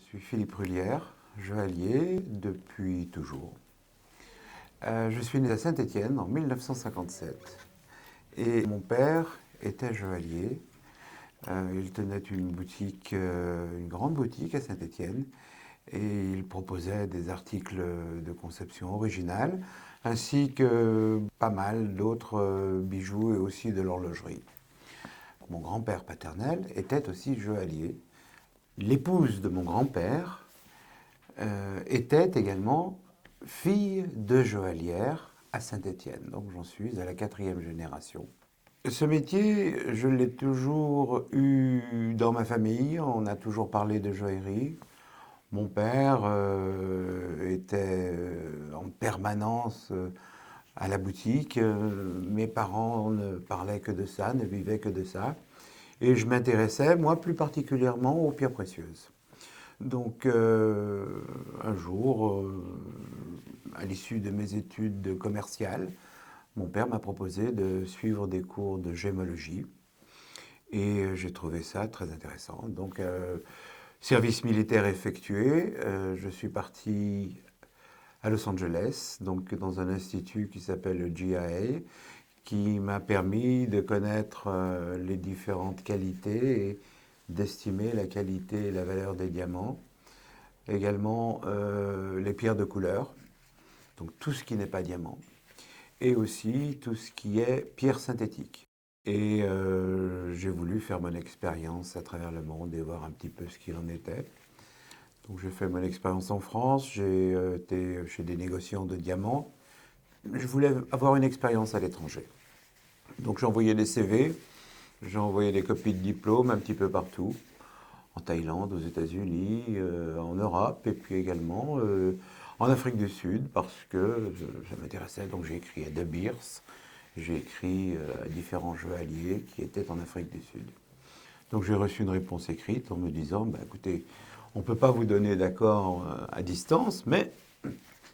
suis Philippe Rullière, joaillier depuis toujours. Je suis né à Saint-Étienne en 1957 et mon père était joaillier. Il tenait une boutique, une grande boutique à Saint-Étienne et il proposait des articles de conception originale ainsi que pas mal d'autres bijoux et aussi de l'horlogerie. Mon grand-père paternel était aussi joaillier. L'épouse de mon grand-père était également fille de joaillière à Saint-Étienne. Donc j'en suis à la 4e génération. Ce métier, je l'ai toujours eu dans ma famille. On a toujours parlé de joaillerie. Mon père était en permanence à la boutique. Mes parents ne parlaient que de ça, ne vivaient que de ça. Et je m'intéressais, moi, plus particulièrement aux pierres précieuses. Donc, un jour, à l'issue de mes études commerciales, mon père m'a proposé de suivre des cours de gémologie. Et j'ai trouvé ça très intéressant. Donc, service militaire effectué, je suis parti à Los Angeles, donc dans un institut qui s'appelle le GIA, qui m'a permis de connaître les différentes qualités et d'estimer la qualité et la valeur des diamants. Également les pierres de couleur, donc tout ce qui n'est pas diamant. Et aussi tout ce qui est pierre synthétique. Et j'ai voulu faire mon expérience à travers le monde et voir un petit peu ce qu'il en était. Donc j'ai fait mon expérience en France, j'ai été chez des négociants de diamants. Je voulais avoir une expérience à l'étranger. Donc j'ai envoyé des CV, j'ai envoyé des copies de diplômes un petit peu partout, en Thaïlande, aux États-Unis, en Europe et puis également en Afrique du Sud parce que ça m'intéressait. Donc j'ai écrit à De Beers, j'ai écrit à différents joailliers qui étaient en Afrique du Sud. Donc j'ai reçu une réponse écrite en me disant, bah, écoutez, on ne peut pas vous donner d'accord à distance, mais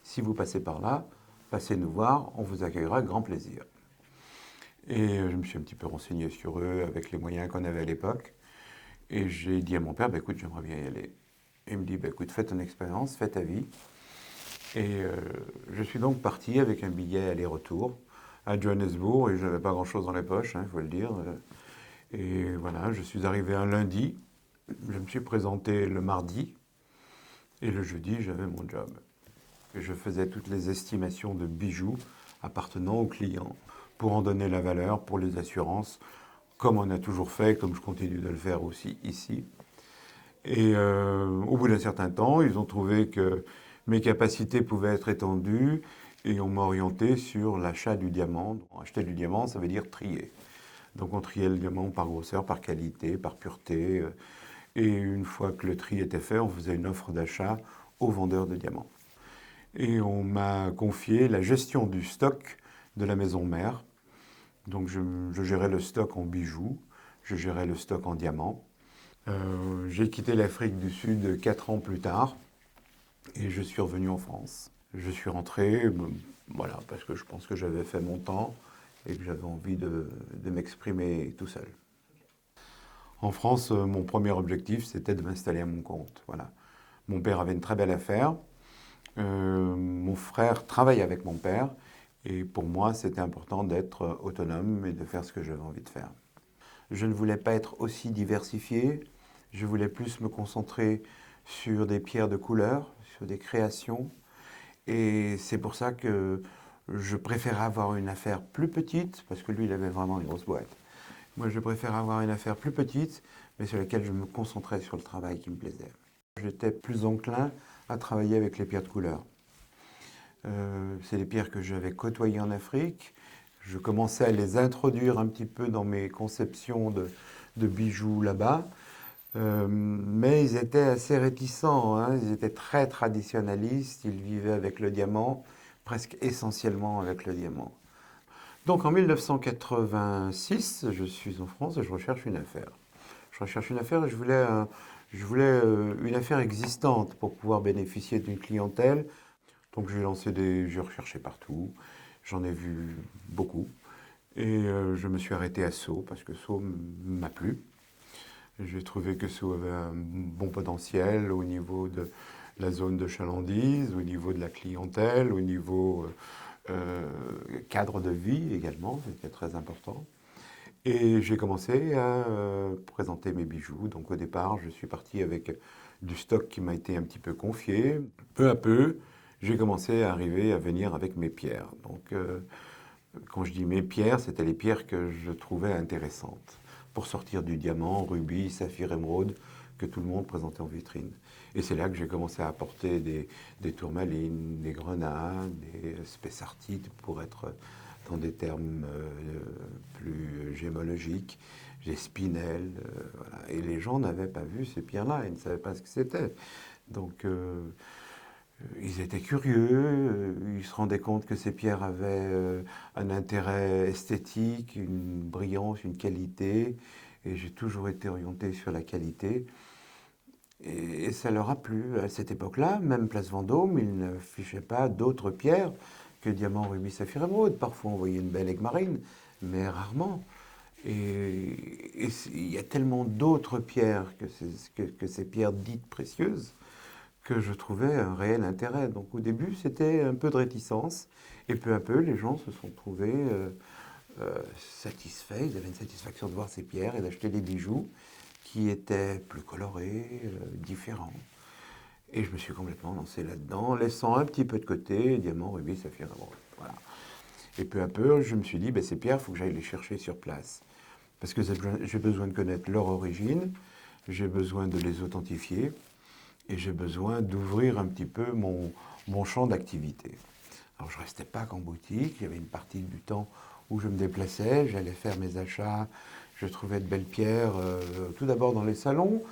si vous passez par là, passez nous voir, on vous accueillera avec grand plaisir. Et je me suis un petit peu renseigné sur eux avec les moyens qu'on avait à l'époque. Et j'ai dit à mon père, bah, écoute, j'aimerais bien y aller. Et il me dit, bah, écoute, fais ton expérience, fais ta vie. Et je suis donc parti avec un billet aller-retour à Johannesburg, et je n'avais pas grand-chose dans les poches, il faut le dire. Et voilà, je suis arrivé un lundi, je me suis présenté le mardi, et le jeudi, j'avais mon job. Et je faisais toutes les estimations de bijoux appartenant aux clients, pour en donner la valeur pour les assurances, comme on a toujours fait, comme je continue de le faire aussi ici. Et au bout d'un certain temps, ils ont trouvé que mes capacités pouvaient être étendues et on m'a orienté sur l'achat du diamant. Acheter du diamant, ça veut dire trier. Donc on triait le diamant par grosseur, par qualité, par pureté. Et une fois que le tri était fait, on faisait une offre d'achat aux vendeurs de diamants. Et on m'a confié la gestion du stock de la maison mère. Donc je gérais le stock en bijoux, je gérais le stock en diamants. J'ai quitté l'Afrique du Sud 4 ans plus tard et je suis revenu en France. Je suis rentré, voilà, parce que je pense que j'avais fait mon temps et que j'avais envie de m'exprimer tout seul. En France, mon premier objectif, c'était de m'installer à mon compte. Voilà. Mon père avait une très belle affaire. Mon frère travaille avec mon père. Et pour moi, c'était important d'être autonome et de faire ce que j'avais envie de faire. Je ne voulais pas être aussi diversifié. Je voulais plus me concentrer sur des pierres de couleur, sur des créations. Et c'est pour ça que je préférais avoir une affaire plus petite, parce que lui, il avait vraiment une grosse boîte. Moi, je préfère avoir une affaire plus petite, mais sur laquelle je me concentrais sur le travail qui me plaisait. J'étais plus enclin à travailler avec les pierres de couleur. C'est des pierres que j'avais côtoyées en Afrique. Je commençais à les introduire un petit peu dans mes conceptions de bijoux là-bas. Mais ils étaient assez réticents, hein. Ils étaient très traditionnalistes. Ils vivaient avec le diamant, presque essentiellement avec le diamant. Donc en 1986, je suis en France et je recherche une affaire. Je recherche une affaire et je voulais une affaire existante pour pouvoir bénéficier d'une clientèle. Donc j'ai recherché partout, j'en ai vu beaucoup. Et je me suis arrêté à Sceaux parce que Sceaux m'a plu. J'ai trouvé que ça avait un bon potentiel au niveau de la zone de chalandise, au niveau de la clientèle, au niveau cadre de vie également, c'était très important. Et j'ai commencé à présenter mes bijoux. Donc au départ, je suis parti avec du stock qui m'a été un petit peu confié. Peu à peu, j'ai commencé à arriver à venir avec mes pierres. Donc quand je dis mes pierres, c'était les pierres que je trouvais intéressantes pour sortir du diamant, rubis, saphir, émeraude que tout le monde présentait en vitrine. Et c'est là que j'ai commencé à apporter des tourmalines, des grenades, des spessartites pour être dans des termes plus gémologiques, des spinels. Voilà. Et les gens n'avaient pas vu ces pierres-là, ils ne savaient pas ce que c'était. Donc ils étaient curieux, ils se rendaient compte que ces pierres avaient un intérêt esthétique, une brillance, une qualité, et j'ai toujours été orienté sur la qualité. Et ça leur a plu. À cette époque-là, même Place Vendôme, ils n'affichaient pas d'autres pierres que diamant, rubis, saphir, émeraude. Parfois, on voyait une belle aigue marine, mais rarement. Et il y a tellement d'autres pierres que ces pierres dites précieuses que je trouvais un réel intérêt. Donc au début, c'était un peu de réticence, et peu à peu, les gens se sont trouvés satisfaits. Ils avaient une satisfaction de voir ces pierres et d'acheter des bijoux qui étaient plus colorés, différents. Et je me suis complètement lancé là-dedans, laissant un petit peu de côté diamant, rubis, saphir, émeraude. Voilà. Et peu à peu, je me suis dit, ben, ces pierres, il faut que j'aille les chercher sur place. Parce que j'ai besoin de connaître leur origine, j'ai besoin de les authentifier, et j'ai besoin d'ouvrir un petit peu mon champ d'activité. Alors je ne restais pas qu'en boutique, il y avait une partie du temps où je me déplaçais, j'allais faire mes achats, je trouvais de belles pierres, tout d'abord dans les salons.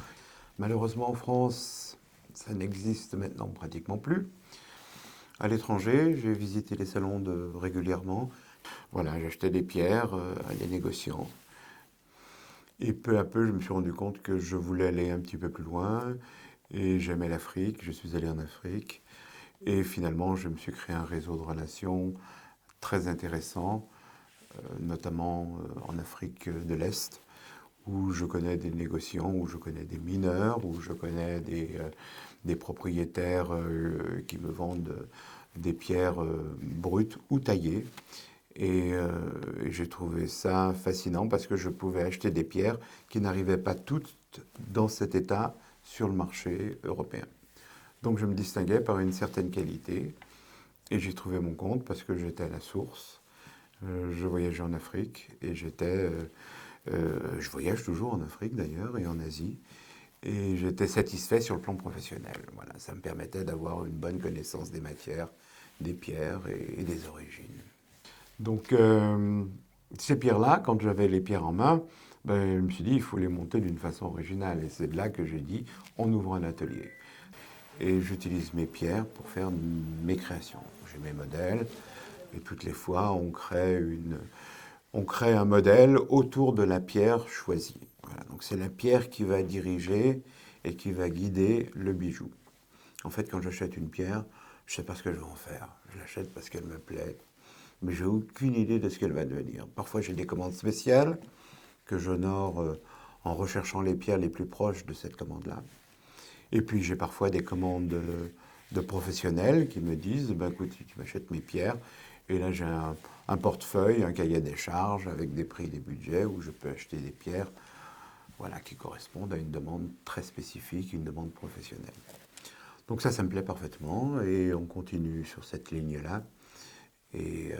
Malheureusement en France, ça n'existe maintenant pratiquement plus. À l'étranger, j'ai visité les salons régulièrement. Voilà, j'achetais des pierres à des négociants. Et peu à peu, je me suis rendu compte que je voulais aller un petit peu plus loin. Et j'aimais l'Afrique, je suis allé en Afrique. Et finalement, je me suis créé un réseau de relations très intéressant, notamment en Afrique de l'Est, où je connais des négociants, où je connais des mineurs, où je connais des propriétaires qui me vendent des pierres brutes ou taillées. Et j'ai trouvé ça fascinant parce que je pouvais acheter des pierres qui n'arrivaient pas toutes dans cet état sur le marché européen. Donc je me distinguais par une certaine qualité et j'ai trouvé mon compte parce que j'étais à la source. Je voyageais en Afrique et je voyage toujours en Afrique d'ailleurs et en Asie. Et j'étais satisfait sur le plan professionnel. Voilà, ça me permettait d'avoir une bonne connaissance des matières, des pierres et des origines. Donc ces pierres-là, quand j'avais les pierres en main, ben, je me suis dit il faut les monter d'une façon originale. Et c'est de là que j'ai dit on ouvre un atelier. Et j'utilise mes pierres pour faire mes créations. J'ai mes modèles et toutes les fois on crée un modèle autour de la pierre choisie. Voilà, donc c'est la pierre qui va diriger et qui va guider le bijou. En fait, quand j'achète une pierre, je ne sais pas ce que je vais en faire. Je l'achète parce qu'elle me plaît, mais j'ai aucune idée de ce qu'elle va devenir. Parfois, j'ai des commandes spéciales que j'honore en recherchant les pierres les plus proches de cette commande-là. Et puis, j'ai parfois des commandes de professionnels qui me disent ben, écoute, tu m'achètes mes pierres. Et là, j'ai un portefeuille, un cahier des charges avec des prix, des budgets où je peux acheter des pierres voilà, qui correspondent à une demande très spécifique, une demande professionnelle. Donc ça me plaît parfaitement et on continue sur cette ligne-là. Et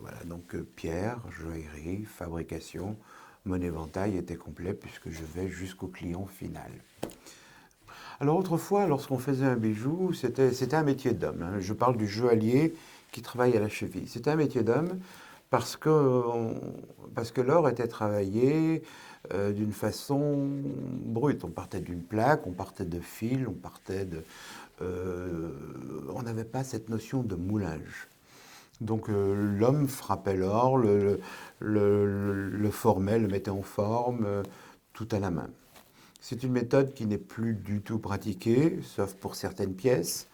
voilà, donc pierre, joaillerie, fabrication, mon éventail était complet puisque je vais jusqu'au client final. Alors autrefois, lorsqu'on faisait un bijou, c'était un métier d'homme. Hein. Je parle du joaillier qui travaille à la cheville. C'était un métier d'homme parce que l'or était travaillé d'une façon brute. On partait d'une plaque, on partait de fil, on n'avait pas cette notion de moulage. Donc l'homme frappait l'or, le formait, le mettait en forme, tout à la main. C'est une méthode qui n'est plus du tout pratiquée, sauf pour certaines pièces.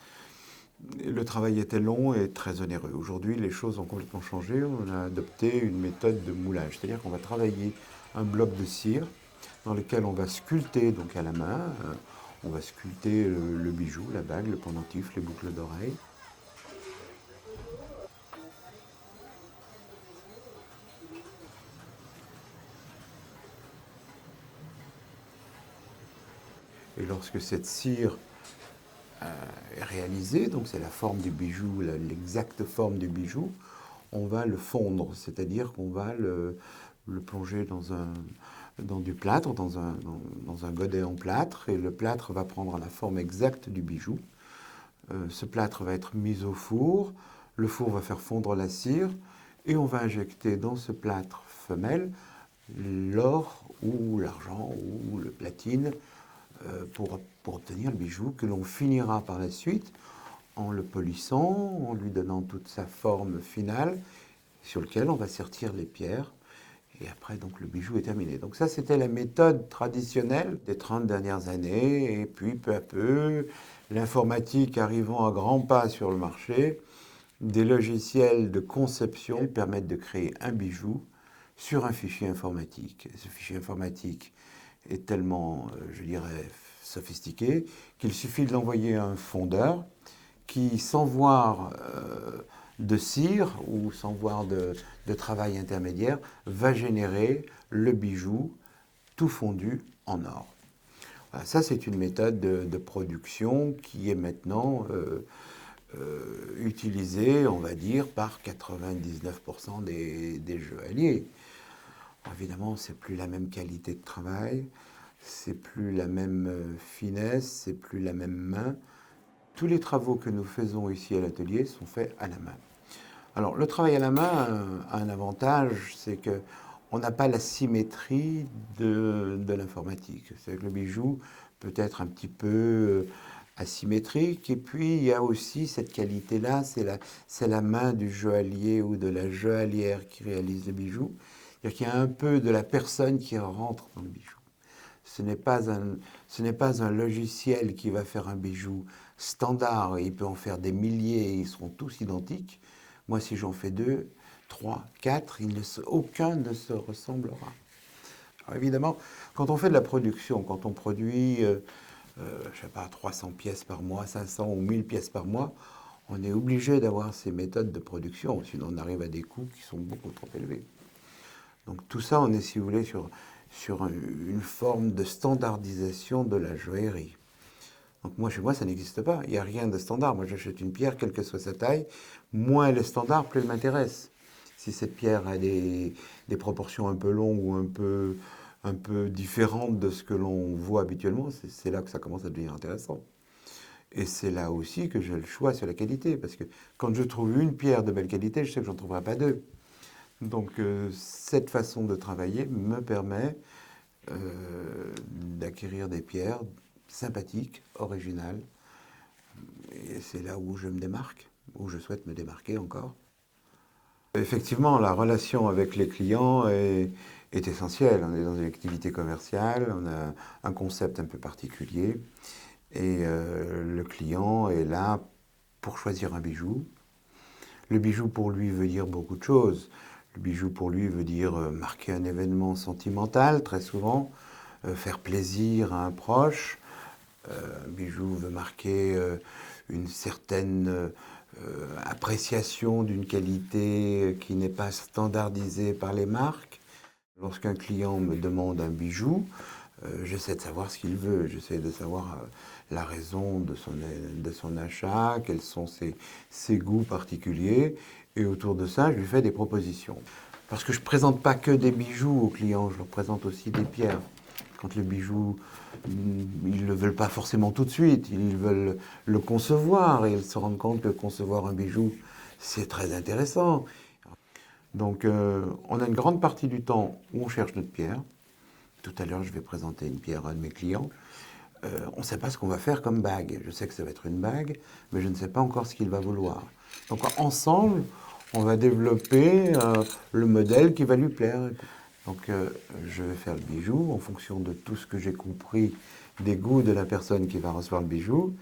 Le travail était long et très onéreux. Aujourd'hui, les choses ont complètement changé. On a adopté une méthode de moulage, c'est-à-dire qu'on va travailler un bloc de cire dans lequel on va sculpter donc à la main. On va sculpter le bijou, la bague, le pendentif, les boucles d'oreilles. Et lorsque cette cire est réalisée, donc c'est la forme du bijou, l'exacte forme du bijou, on va le fondre, c'est-à-dire qu'on va le plonger dans du plâtre, dans un godet en plâtre, et le plâtre va prendre la forme exacte du bijou. Ce plâtre va être mis au four, le four va faire fondre la cire, et on va injecter dans ce plâtre femelle l'or ou l'argent ou le platine pour obtenir le bijou que l'on finira par la suite en le polissant, en lui donnant toute sa forme finale, sur lequel on va sertir les pierres. Et après, donc, le bijou est terminé. Donc ça, c'était la méthode traditionnelle des 30 dernières années. Et puis, peu à peu, l'informatique arrivant à grands pas sur le marché, des logiciels de conception permettent de créer un bijou sur un fichier informatique. Et ce fichier informatique est tellement, je dirais, sophistiqué qu'il suffit de l'envoyer à un fondeur qui, sans voir de cire ou sans voir de travail intermédiaire, va générer le bijou tout fondu en or. Voilà, ça, c'est une méthode de production qui est maintenant utilisée, on va dire, par 99% des joailliers. Évidemment, c'est plus la même qualité de travail, c'est plus la même finesse, c'est plus la même main. Tous les travaux que nous faisons ici à l'atelier sont faits à la main. Alors, le travail à la main a un avantage, c'est que on n'a pas la symétrie de l'informatique. C'est-à-dire que le bijou peut être un petit peu asymétrique, et puis il y a aussi cette qualité-là, c'est la main du joaillier ou de la joaillière qui réalise le bijou. C'est-à-dire qu'il y a un peu de la personne qui rentre dans le bijou. Ce n'est pas un logiciel qui va faire un bijou standard, il peut en faire des milliers et ils seront tous identiques. Moi, si j'en fais 2, 3, 4, aucun ne se ressemblera. Alors évidemment, quand on fait de la production, quand on produit, je sais pas, 300 pièces par mois, 500 ou 1000 pièces par mois, on est obligé d'avoir ces méthodes de production, sinon on arrive à des coûts qui sont beaucoup trop élevés. Donc tout ça, on est, si vous voulez, sur une forme de standardisation de la joaillerie. Donc moi, chez moi, ça n'existe pas. Il n'y a rien de standard. Moi, j'achète une pierre, quelle que soit sa taille. Moins elle est standard, plus elle m'intéresse. Si cette pierre a des proportions un peu longues ou un peu différentes de ce que l'on voit habituellement, c'est là que ça commence à devenir intéressant. Et c'est là aussi que j'ai le choix sur la qualité. Parce que quand je trouve une pierre de belle qualité, je sais que j'en trouverai pas deux. Donc cette façon de travailler me permet d'acquérir des pierres sympathiques, originales. Et c'est là où je me démarque, où je souhaite me démarquer encore. Effectivement, la relation avec les clients est essentielle. On est dans une activité commerciale, on a un concept un peu particulier. Et le client est là pour choisir un bijou. Le bijou pour lui veut dire beaucoup de choses. Le bijou pour lui veut dire marquer un événement sentimental, très souvent, faire plaisir à un proche. Un bijou veut marquer une certaine appréciation d'une qualité qui n'est pas standardisée par les marques. Lorsqu'un client me demande un bijou, j'essaie de savoir ce qu'il veut, j'essaie de savoir la raison de son achat, quels sont ses goûts particuliers, et autour de ça, je lui fais des propositions. Parce que je ne présente pas que des bijoux aux clients, je leur présente aussi des pierres. Quand le bijou, ils ne le veulent pas forcément tout de suite, ils veulent le concevoir, et ils se rendent compte que concevoir un bijou, c'est très intéressant. Donc on a une grande partie du temps où on cherche notre pierre. Tout à l'heure, je vais présenter une pierre à un de mes clients. On ne sait pas ce qu'on va faire comme bague. Je sais que ça va être une bague, mais je ne sais pas encore ce qu'il va vouloir. Donc ensemble, on va développer le modèle qui va lui plaire. Donc je vais faire le bijou en fonction de tout ce que j'ai compris des goûts de la personne qui va recevoir le bijou,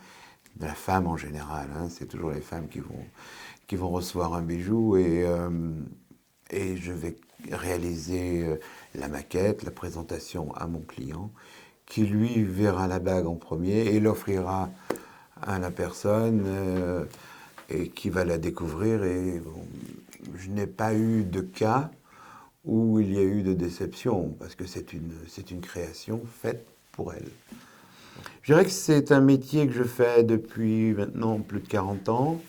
de la femme en général. Hein, c'est toujours les femmes qui vont recevoir un bijou et je vais réaliser la maquette, la présentation à mon client, qui lui verra la bague en premier et l'offrira à la personne et qui va la découvrir. Et bon, je n'ai pas eu de cas où il y a eu de déception, parce que c'est une création faite pour elle. Je dirais que c'est un métier que je fais depuis maintenant plus de 40 ans.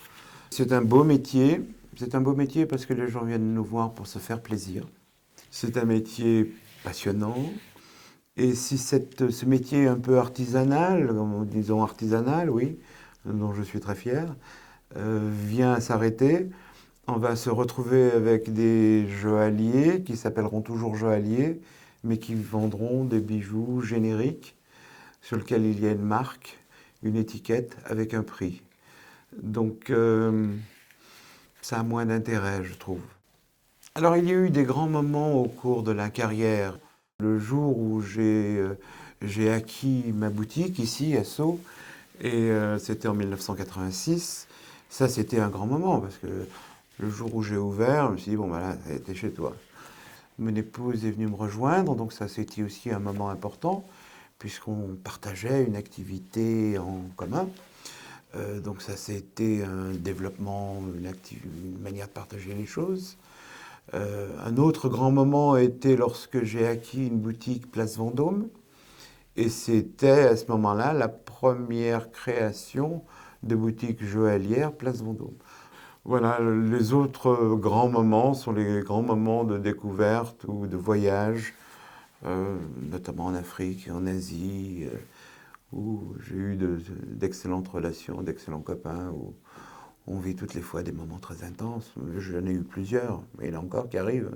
C'est un beau métier. C'est un beau métier parce que les gens viennent nous voir pour se faire plaisir. C'est un métier passionnant. Et si ce métier un peu artisanal, disons artisanal, oui, dont je suis très fier, vient à s'arrêter, on va se retrouver avec des joailliers qui s'appelleront toujours joailliers, mais qui vendront des bijoux génériques sur lesquels il y a une marque, une étiquette avec un prix. Donc ça a moins d'intérêt, je trouve. Alors il y a eu des grands moments au cours de la carrière. Le jour où j'ai acquis ma boutique ici à Sceaux, et c'était en 1986, ça c'était un grand moment parce que le jour où j'ai ouvert, je me suis dit, bon ben là, t'es chez toi. Mon épouse est venue me rejoindre, donc ça c'était aussi un moment important, puisqu'on partageait une activité en commun. Donc ça c'était un développement, une manière de partager les choses. Un autre grand moment a été lorsque j'ai acquis une boutique Place Vendôme. Et c'était à ce moment-là la première création de boutique joaillière Place Vendôme. Voilà, les autres grands moments sont les grands moments de découverte ou de voyage, notamment en Afrique et en Asie, où j'ai eu d'excellentes relations, d'excellents copains, où on vit toutes les fois des moments très intenses. J'en ai eu plusieurs, mais il y en a encore qui arrivent.